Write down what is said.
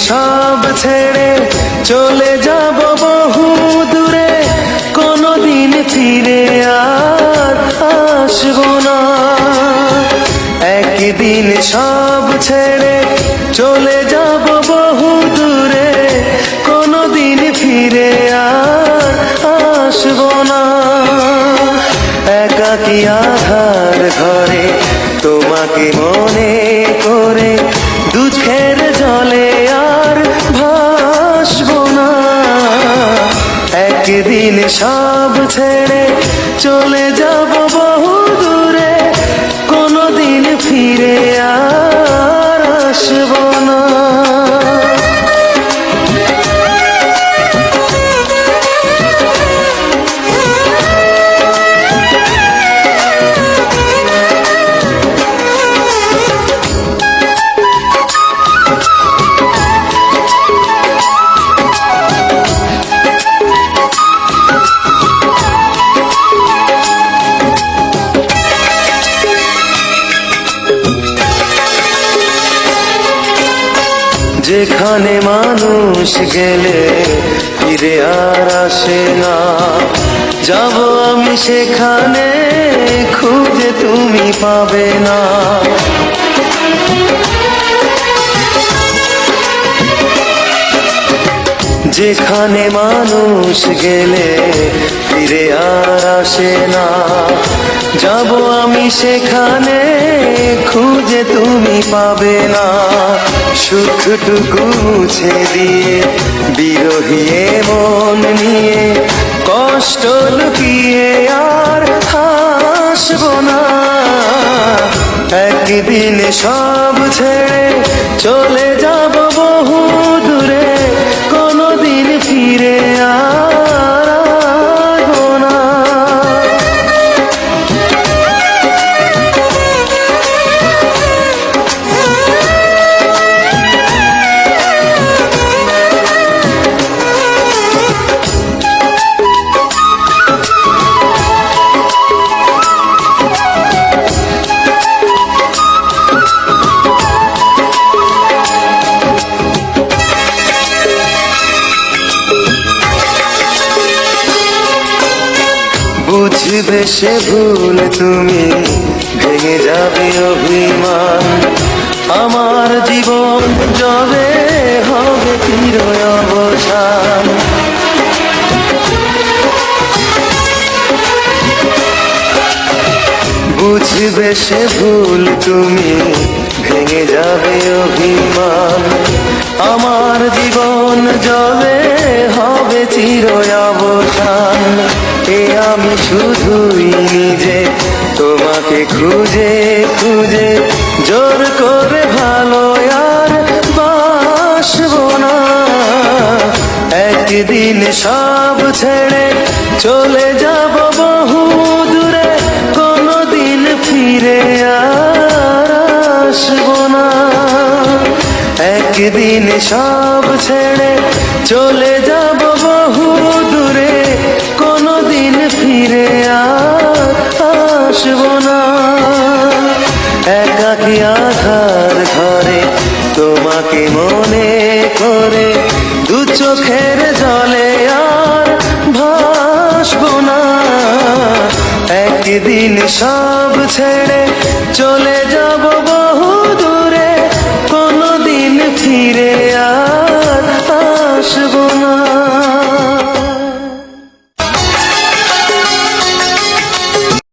সব ছেড়ে চলে যাব বহু দূরে, কোনদিন ফিরে আর আসবো না। একদিন সব ছেড়ে চলে যাব বহু দূরে, কোনদিন ফিরে আর আসবো না। একাকী আধার ঘরে তোমাকে মনে করে দুঃখের জলে আর ভাসবো না। একদিন সব ছেড়ে চলে যাব বহু দূরে, কোনদিন ফিরে আর আসবো না। যেখানে মানুষ গেলে ফিরে আর আসে না, যাব আমি সেখানে খুঁজে তুমি পাবে না। যেখানে মানুষ গেলে ফিরে আর আসে না, যাব আমি সেখানে খুঁজে তুমি পাবে না। সুখটুকু মুছে দিয়ে বিরহিয়ে মন নিয়ে কষ্ট লুকিয়ে আর হাসবো না। একদিন সব ছেড়ে চলে যাব বহু দূরে, কোনদিন ফিরে আর আসবো না। বুঝবে সে ভুল তুমি, ভেঙে যাবে অভিমান, আমার জীবন যবে হবে চির অবসান। বুঝবে সে ভুল তুমি, ভেঙে যাবে অভিমান, আমার জীবন যবে হবে চির অবসান। এ আমি শুধুই নিজে তোমাকে খুঁজে খুঁজে জোর করে ভালো আর বাসবো না। একদিন সব ছেড়ে চলে যাব বহু দূরে, কোনদিন ফিরে আর আসবো না। একদিন সব ছেড়ে চলে যাব বহু দূরে, কোনদিন ফিরে আর আসবো না। একাকী আধার ঘরে তোমাকে মনে করে দু চোখের জলে আর ভাসবো না। একদিন সব ছেড়ে চলে যাব বহু দূরে, কোনদিন ফিরে